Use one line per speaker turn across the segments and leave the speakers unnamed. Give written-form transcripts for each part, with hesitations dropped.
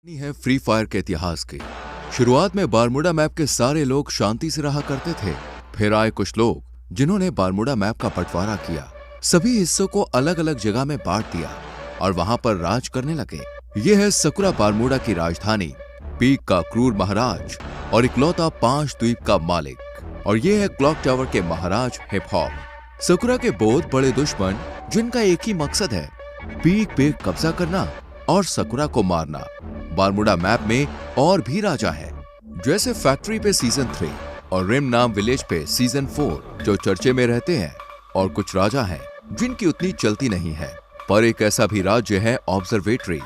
कहानी है free fire के इतिहास की। शुरुआत में बारमूडा मैप के सारे लोग शांति से रहा करते थे। फिर आए कुछ लोग जिन्होंने बारमूडा मैप का बंटवारा किया, सभी हिस्सों को अलग अलग जगह में बांट दिया और वहां पर राज करने लगे। ये है सकुरा बारमूडा की राजधानी, पीक का क्रूर महाराज और इकलौता 5 द्वीप का मालिक। और ये है क्लॉक टावर के महाराज हिप हॉप। सकुरा के बहुत बड़े दुश्मन जिनका एक ही मकसद है, पीक पे कब्जा करना और सकुरा को मारना। बारमूडा मैप में और भी राजा है, जैसे फैक्ट्री पे सीजन 3 और रिम नाम विलेज पे सीजन 4 जो चर्चे में रहते हैं। और कुछ राजा हैं जिनकी उतनी चलती नहीं है। पर एक ऐसा भी राज्य है ऑब्जर्वेटरी,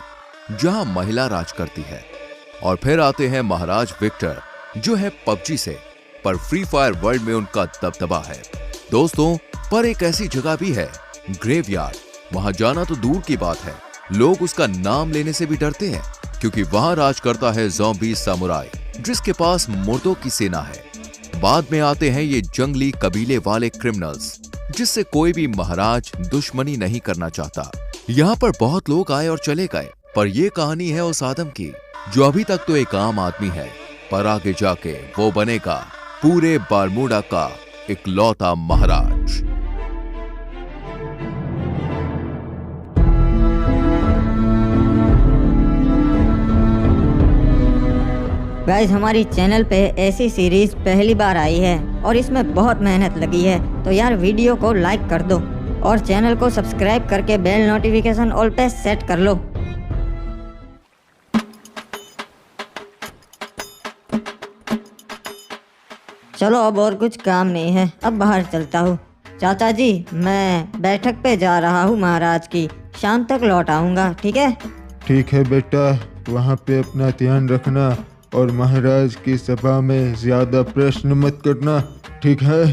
जहां महिला राज करती है। और फिर आते हैं महाराज विक्टर, जो है पबजी से, पर फ्री फायर वर्ल्ड में उनका दबदबा है। दोस्तों, पर एक ऐसी जगह भी है, ग्रेवयार्ड। वहां जाना तो दूर की बात है, लोग उसका नाम लेने से भी डरते हैं, क्योंकि वहां राज करता है ज़ॉम्बी सामुराई, जिसके पास मुर्दों की सेना है। बाद में आते हैं ये जंगली कबीले वाले क्रिमिनल्स, जिससे कोई भी महाराज दुश्मनी नहीं करना चाहता। यहाँ पर बहुत लोग आए और चले गए, पर ये कहानी है उस आदम की जो अभी तक तो एक आम आदमी है, पर आगे जाके वो बनेगा पूरे बारमूडा का इकलौता महाराज।
गाइस, हमारी चैनल पे ऐसी सीरीज पहली बार आई है और इसमें बहुत मेहनत लगी है, तो यार वीडियो को लाइक कर दो और चैनल को सब्सक्राइब करके बेल नोटिफिकेशन ऑल पे सेट कर लो। चलो, अब और कुछ काम नहीं है, अब बाहर चलता हूँ। चाचा जी, मैं बैठक पे जा रहा हूँ महाराज की, शाम तक लौट आऊँगा, ठीक है?
ठीक है बेटा, वहाँ पे अपना ध्यान रखना और महाराज की सभा में ज्यादा प्रश्न मत करना, ठीक है?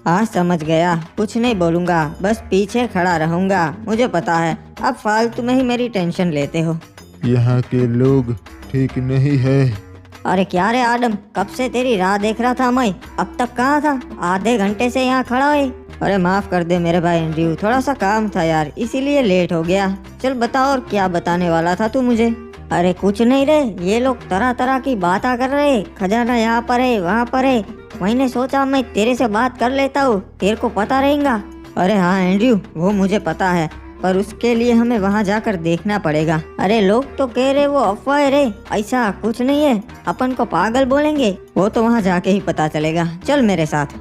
हाँ, समझ गया, कुछ नहीं बोलूँगा, बस पीछे खड़ा रहूँगा। मुझे पता है अब फालतू में ही मेरी टेंशन लेते हो।
यहाँ के लोग ठीक नहीं है।
अरे क्या रे आदम, कब से तेरी राह देख रहा था मैं, अब तक कहाँ था? आधे घंटे से यहाँ खड़ा है। अरे माफ कर दे मेरे भाई एंड्रयू, थोड़ा सा काम था यार, इसीलिए लेट हो गया। चल बताओ, और क्या बताने वाला था तू मुझे? अरे कुछ नहीं रे, ये लोग तरह तरह की बातें कर रहे, खजाना यहाँ पर है वहाँ पर है। मैंने सोचा मैं तेरे से बात कर लेता हूँ, तेरे को पता रहेगा। अरे हाँ एंड्रयू, वो मुझे पता है, पर उसके लिए हमें वहाँ जाकर देखना पड़ेगा। अरे लोग तो कह रहे वो अफवाह है रे, ऐसा कुछ नहीं है, अपन को पागल बोलेंगे, वो तो वहाँ जाके ही पता चलेगा। चल मेरे साथ।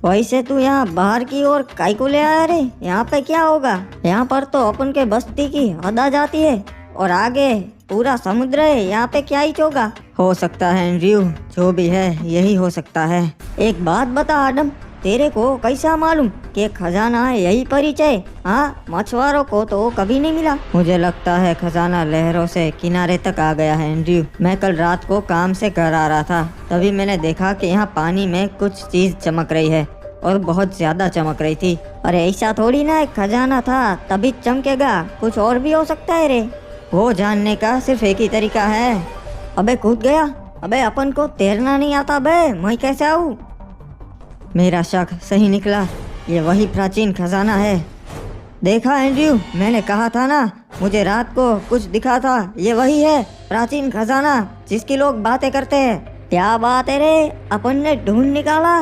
वैसे तू यहाँ बाहर की ओर काहे को ले आया रे? यहाँ पे क्या होगा? यहाँ पर तो अपन के बस्ती की हद आ जाती है और आगे पूरा समुद्र है, यहाँ पे क्या ही होगा? हो सकता है एंड्रयू, जो भी है यही हो सकता है। एक बात बता आदम, तेरे को कैसा मालूम कि खजाना है यही परिचय? हाँ, मछुआरों को तो कभी नहीं मिला। मुझे लगता है खजाना लहरों से किनारे तक आ गया है एंड्रयू। मैं कल रात को काम से घर आ रहा था, तभी मैंने देखा कि यहाँ पानी में कुछ चीज चमक रही है और बहुत ज्यादा चमक रही थी। अरे ऐसा थोड़ी ना एक खजाना था तभी चमकेगा, कुछ और भी हो सकता है रे। वो जानने का सिर्फ एक ही तरीका है। अबे कूद गया। अबे अपन को तैरना नहीं आता बे, मैं कैसे आऊँ? मेरा शक सही निकला, ये वही प्राचीन खजाना है। देखा एंड्रयू, मैंने कहा था ना, मुझे रात को कुछ दिखा था, ये वही है प्राचीन खजाना जिसकी लोग बातें करते हैं। क्या बात है रे, अपन ने ढूंढ निकाला।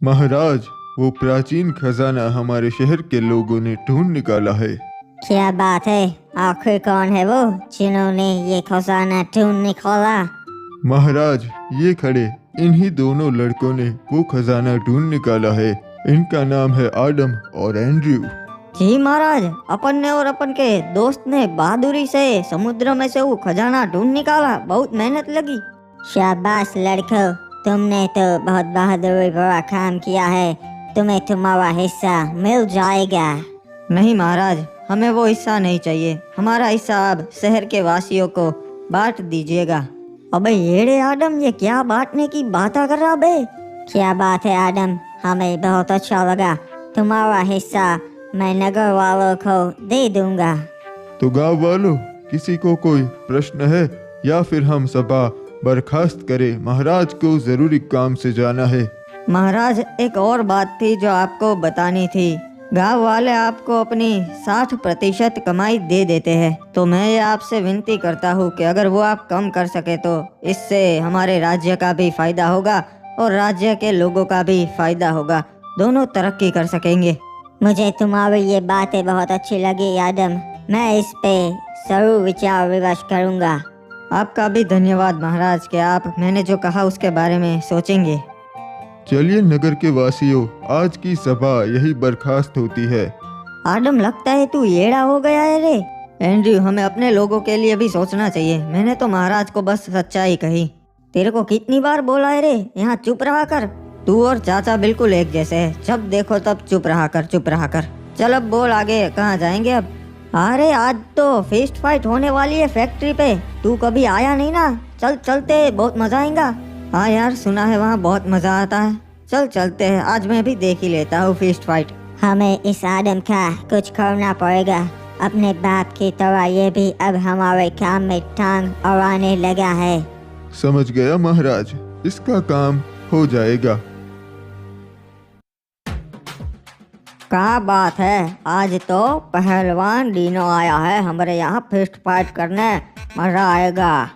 महाराज, वो प्राचीन खजाना हमारे शहर के लोगों ने ढूंढ निकाला है।
क्या बात है? आखिर कौन है वो जिन्होंने ये खजाना ढूंढ निकाला?
महाराज, ये खड़े इन्हीं दोनों लड़कों ने वो खजाना ढूंढ निकाला है। इनका नाम है आदम और एंड्रयू।
जी महाराज, अपन ने और अपन के दोस्त ने बहादुरी से समुद्र में से वो खजाना ढूंढ निकाला, बहुत मेहनत लगी।
शाबाश लड़कों, तुमने तो बहुत बहादुरी भरा काम किया है, तुम्हें तुम्हारा हिस्सा मिल जाएगा।
नहीं महाराज, हमें वो हिस्सा नहीं चाहिए, हमारा हिस्सा अब शहर के वासियों को बांट दीजिएगा। अबे येड़े आदम, ये क्या बांटने की बात कर रहा बे?
क्या बात है आदम, हमें बहुत अच्छा लगा, तुम्हारा हिस्सा मैं नगर वालों को दे दूंगा।
तो गांव वालों, किसी को कोई प्रश्न है या फिर हम सभा बर्खास्त करें? महाराज को जरूरी काम से जाना है।
महाराज, एक और बात थी जो आपको बतानी थी। गांव वाले आपको अपनी 60% कमाई दे देते हैं, तो मैं ये आपसे विनती करता हूँ कि अगर वो आप कम कर सके तो इससे हमारे राज्य का भी फायदा होगा और राज्य के लोगों का भी फायदा होगा, दोनों तरक्की कर सकेंगे।
मुझे तुम्हारी ये बातें बहुत अच्छी लगी आदम। मैं इस पे जरूर विचार विमर्श करूँगा।
आपका भी धन्यवाद महाराज कि आप मैंने जो कहा उसके बारे में सोचेंगे।
चलिए नगर के वासियों, आज की सभा यही बर्खास्त होती है।
आदम, लगता है तू येड़ा हो गया है रे। एंड्रयू, हमें अपने लोगों के लिए भी सोचना चाहिए। मैंने तो महाराज को बस सच्चाई कही। तेरे को कितनी बार बोला है रे, यहाँ चुप रहा कर। तू और चाचा बिल्कुल एक जैसे है, जब देखो तब चुप रहा कर, चुप रहा कर। चल अब बोल आगे, कहाँ जाएंगे अब? अरे आज तो फिस्ट फाइट होने वाली है फैक्ट्री पे, तू कभी आया नहीं ना। चल चलते, बहुत मजा आएगा। हाँ यार, सुना है वहाँ बहुत मजा आता है। चल चलते हैं, आज मैं भी देख ही लेता हूँ फिस्ट फाइट।
हमें इस आदम का कुछ करना पड़ेगा। अपने बाप की तरह ये भी अब हमारे काम में टांग अड़ाने लगा है।
समझ गया महाराज, इसका काम हो जाएगा।
क्या बात है, आज तो पहलवान डीनो आया है हमारे यहाँ फिस्ट फाइट करने, मजा आएगा।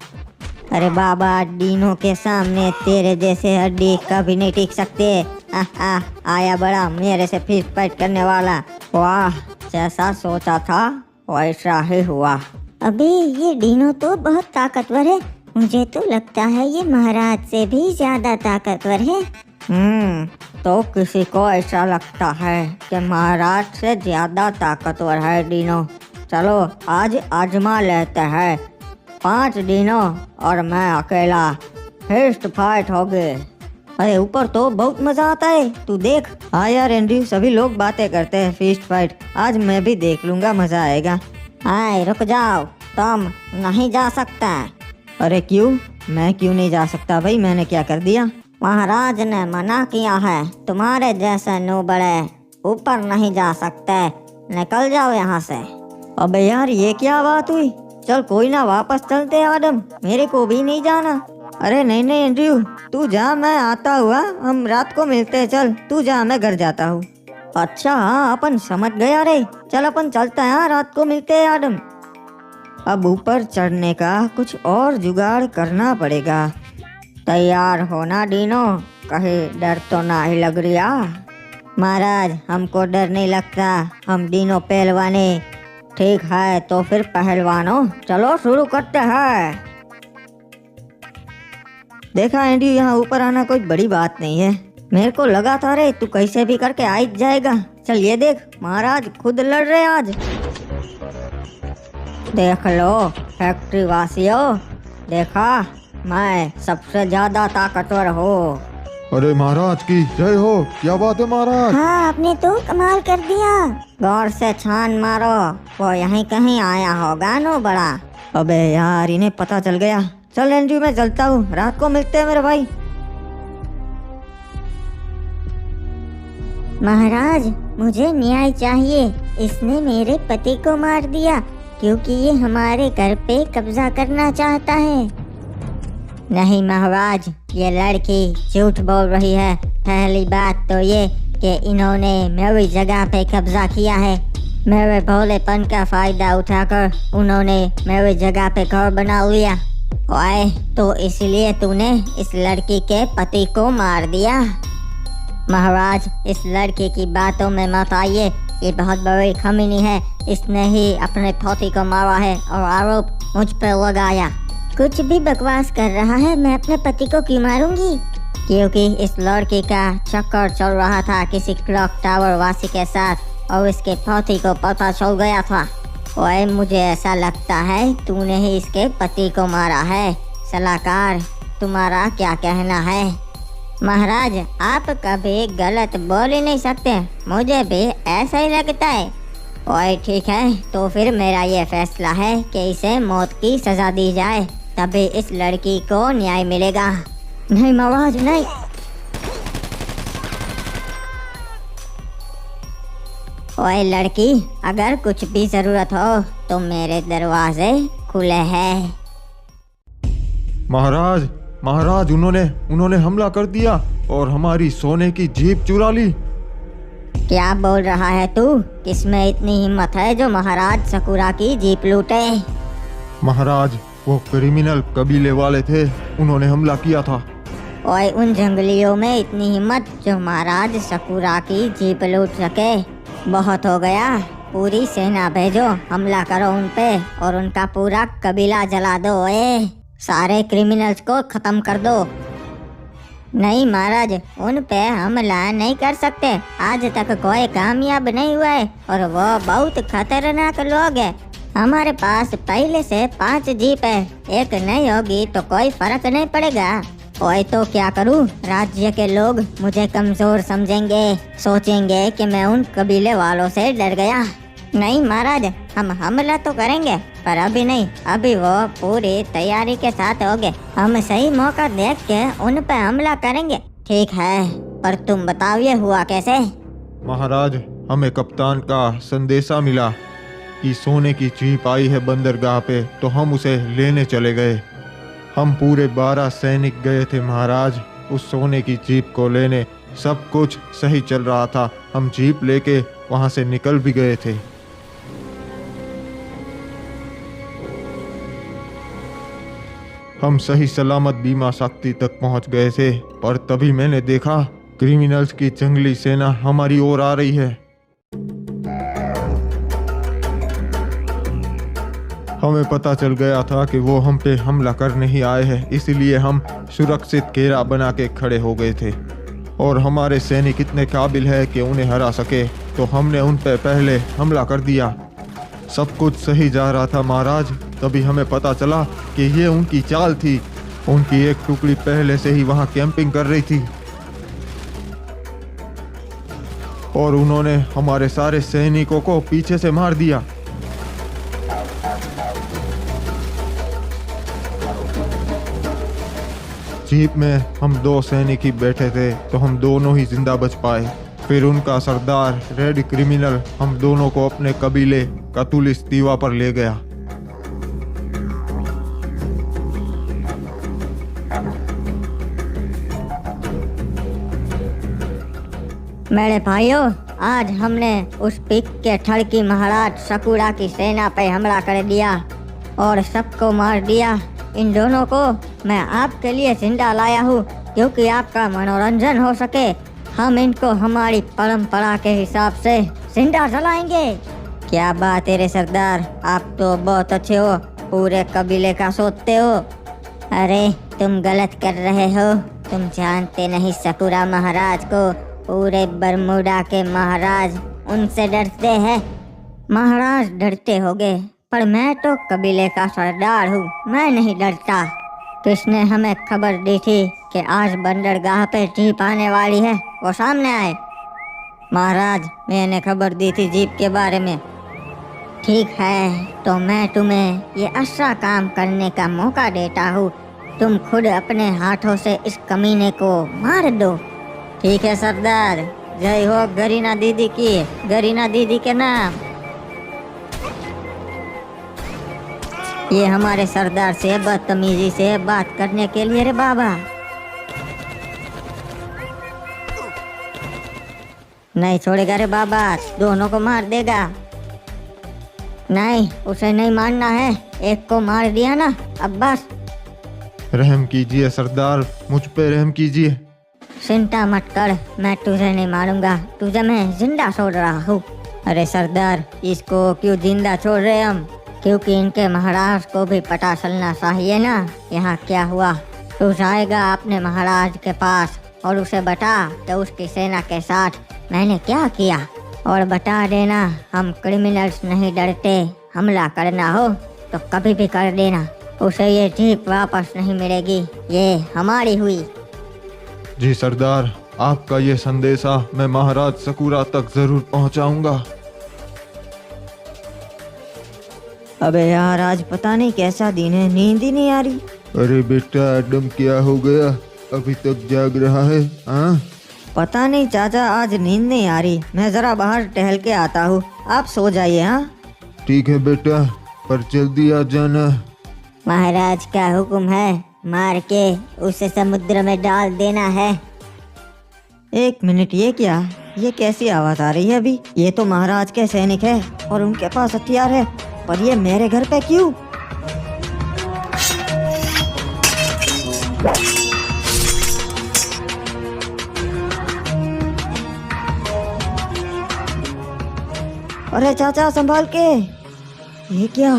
अरे बाबा, डीनो के सामने तेरे जैसे हड्डी कभी नहीं टिक सकते। आया बड़ा मेरे से फिस्ट फाइट करने वाला। वाह, जैसा सोचा था वैसा ही हुआ।
अभी ये डीनो तो बहुत ताकतवर है। मुझे तो लगता है ये महाराज से भी ज्यादा ताकतवर है।
तो किसी को ऐसा लगता है कि महाराज से ज्यादा ताकतवर है डीनो। चलो आज आजमा लेते हैं। 5 डीनो और मैं अकेला, फिस्ट फाइट हो गए। अरे ऊपर तो बहुत मजा आता है, तू देख। हाँ यार एंड्रयू, सभी लोग बातें करते हैं फिस्ट फाइट, आज मैं भी देख लूंगा, मजा आएगा।
हाय रुक जाओ, तुम नहीं जा सकता।
अरे क्यों? मैं क्यों नहीं जा सकता भाई, मैंने क्या कर दिया?
महाराज ने मना किया है, तुम्हारे जैसे नूबड़े ऊपर नहीं जा सकते। निकल जाओ यहाँ से।
अबे यार, ये क्या बात हुई? चल कोई ना, वापस चलते हैं आदम, मेरे को भी नहीं जाना। अरे नहीं नहीं एंड्रयू, तू जा, मैं आता हुआ, हम रात को मिलते हैं। चल तू जा, मैं घर जाता हूँ। अच्छा हाँ, अपन समझ गया रे। चल अपन चलते हैं, रात को मिलते हैं आदम। अब ऊपर चढ़ने का कुछ और जुगाड़ करना पड़ेगा। तैयार होना डीनो, कहीं डर तो ना ही लग रहा। महाराज, हमको डर नहीं लगता, हम डीनो पहलवाने। ठीक है तो फिर पहलवानों, चलो शुरू करते हैं। देखा एंडी, यहाँ ऊपर आना कोई बड़ी बात नहीं है। मेरे को लगा था रे तू कैसे भी करके आ ही जाएगा। चल ये देख, महाराज खुद लड़ रहे आज। देख लो फैक्ट्री वासियों, देखा मैं सबसे ज्यादा ताकतवर हूँ।
अरे महाराज की जय हो, क्या बात है महाराज।
हाँ, आपने तो कमाल कर दिया।
गौर से छान मारो, वो यहीं कहीं आया होगा नो बड़ा। अबे यार, इन्हें पता चल गया। चल एंड्रयू, मैं चलता हूँ, रात को मिलते हैं मेरे भाई।
महाराज, मुझे न्याय चाहिए। इसने मेरे पति को मार दिया क्योंकि ये हमारे घर पे कब्जा करना चाहता है।
नहीं महाराज, ये लड़की झूठ बोल रही है। पहली बात तो ये कि इन्होंने मेरी जगह पे कब्जा किया है। मेरे भोलेपन का फायदा उठाकर उन्होंने मेरी जगह पे घर बना लिया। ओए, तो इसलिए तूने इस लड़की के पति को मार दिया। महाराज, इस लड़के की बातों में मत आइए, ये बहुत बड़ी खमीनी है। इसने ही अपने पति को मारा है और आरोप मुझ पर लगाया।
कुछ भी बकवास कर रहा है, मैं अपने पति को क्यों मारूंगी?
क्योंकि इस लड़के का चक्कर चल रहा था किसी क्लॉक टावर वासी के साथ और इसके पति को पता चल गया था। ओए, मुझे ऐसा लगता है तूने ही इसके पति को मारा है। सलाहकार, तुम्हारा क्या कहना है? महाराज, आप कभी गलत बोल ही नहीं सकते, मुझे भी ऐसा ही लगता है। ओए ठीक है, तो फिर मेरा ये फैसला है कि इसे मौत की सजा दी जाए, तभी इस लड़की को न्याय मिलेगा। नहीं महाराज, नहीं। ओए लड़की, अगर कुछ भी जरूरत हो तो मेरे दरवाजे खुले हैं।
महाराज, महाराज, उन्होंने हमला कर दिया और हमारी सोने की जीप चुरा ली।
क्या बोल रहा है तू? किसमें इतनी हिम्मत है जो महाराज सकुरा की जीप लूटे?
महाराज, वो क्रिमिनल कबीले वाले थे, उन्होंने हमला किया था।
ओए, उन जंगलियों में इतनी हिम्मत जो महाराज सकुरा की जीप लूट सके? बहुत हो गया। पूरी सेना भेजो, हमला करो उन पे और उनका पूरा कबीला जला दो। ओए, सारे क्रिमिनल्स को खत्म कर दो। नहीं महाराज, उन पे हमला नहीं कर सकते। आज तक कोई कामयाब नहीं हुआ है और वो बहुत खतरनाक लोग हैं। हमारे पास पहले से 5 जीप है, एक नहीं होगी तो कोई फर्क नहीं पड़ेगा। ओए, तो क्या करूं? राज्य के लोग मुझे कमजोर समझेंगे, सोचेंगे कि मैं उन कबीले वालों से डर गया। नहीं महाराज, हम हमला तो करेंगे पर अभी नहीं, अभी वो पूरी तैयारी के साथ होंगे। हम सही मौका देख के उन पे हमला करेंगे। ठीक है, पर तुम बताओ ये हुआ कैसे?
महाराज, हमें कप्तान का संदेशा मिला कि सोने की जीप आई है बंदरगाह पे, तो हम उसे लेने चले गए। हम पूरे 12 सैनिक गए थे महाराज उस सोने की जीप को लेने। सब कुछ सही चल रहा था, हम जीप लेके वहां से निकल भी गए थे। हम सही सलामत बीमा शक्ति तक पहुंच गए थे, पर तभी मैंने देखा क्रिमिनल्स की जंगली सेना हमारी ओर आ रही है। हमें पता चल गया था कि वो हम पे हमला करने ही आए हैं, इसलिए हम सुरक्षित घेरा बना के खड़े हो गए थे। और हमारे सैनिक इतने काबिल है कि उन्हें हरा सके, तो हमने उन पे पहले हमला कर दिया। सब कुछ सही जा रहा था महाराज, तभी हमें पता चला कि ये उनकी चाल थी। उनकी एक टुकड़ी पहले से ही वहां कैंपिंग कर रही थी और उन्होंने हमारे सारे सैनिकों को पीछे से मार दिया। जीप में हम 2 सैनिक ही बैठे थे, तो हम दोनों ही जिंदा बच पाए। फिर उनका सरदार रेड क्रिमिनल हम दोनों को अपने कबीले कतुलिस दीवा पर ले गया।
मेरे भाइयों, आज हमने उस पिक के ठड़की महाराज सकुरा की सेना पे हमला कर दिया और सबको मार दिया। इन दोनों को मैं आपके लिए जिंदा लाया हूँ क्योंकि आपका मनोरंजन हो सके। हम इनको हमारी परंपरा के हिसाब से जिंदा जलाएंगे। क्या बात है रे सरदार, आप तो बहुत अच्छे हो, पूरे कबीले का सोचते हो। अरे तुम गलत कर रहे हो, तुम जानते नहीं सकुरा महाराज को। पूरे बरमूडा के महाराज उनसे डरते हैं। महाराज डरते होंगे, पर मैं तो कबीले का सरदार हूँ, मैं नहीं डरता। किसने हमें खबर दी थी कि आज बंदरगाह पे जीप आने वाली है? वो सामने आए। महाराज, मैंने खबर दी थी जीप के बारे में। ठीक है, तो मैं तुम्हें ये अच्छा काम करने का मौका देता हूँ। तुम खुद अपने हाथों से इस कमीने को मार दो। ठीक है सरदार, जय हो गरीना दीदी की, गरीना दीदी के नाम। ये हमारे सरदार से बदतमीजी से बात करने के लिए रे बाबा। नहीं छोड़ेगा रे बाबा, दोनों को मार देगा। नहीं, उसे नहीं मारना है, एक को मार दिया ना, अब बस।
रहम कीजिए सरदार, मुझ पे रहम कीजिए।
चिंता मत कर, मैं तुझे नहीं मारूंगा, तुझे मैं जिंदा छोड़ रहा हूँ।
अरे सरदार, इसको क्यों जिंदा छोड़ रहे हम?
क्योंकि इनके महाराज को भी पता चलना चाहिए ना यहाँ क्या हुआ। तू जाएगा अपने महाराज के पास और उसे बता कि उसकी सेना के साथ मैंने क्या किया, और बता देना हम क्रिमिनल्स नहीं डरते, हमला करना हो तो कभी भी कर देना। उसे ये जीप वापस नहीं मिलेगी, ये हमारी हुई।
जी सरदार, आपका ये संदेशा मैं महाराज सकुरा तक जरूर पहुंचाऊंगा।
अबे यार, आज पता नहीं कैसा दिन है, नींद ही नहीं आ रही।
अरे बेटा एडम, क्या हो गया? अभी तक जाग रहा है? हाँ,
पता नहीं चाचा, आज नींद नहीं आ रही। मैं जरा बाहर टहल के आता हूँ, आप सो जाइए। हाँ
ठीक है बेटा, पर जल्दी आ जाना।
महाराज का हुक्म है, मार के उसे समुद्र में डाल देना है।
एक मिनट, ये क्या? ये कैसी आवाज आ रही है अभी? ये तो महाराज के सैनिक है और उनके पास हथियार है, पर ये मेरे घर पे क्यों? अरे चाचा संभाल के। ये क्या?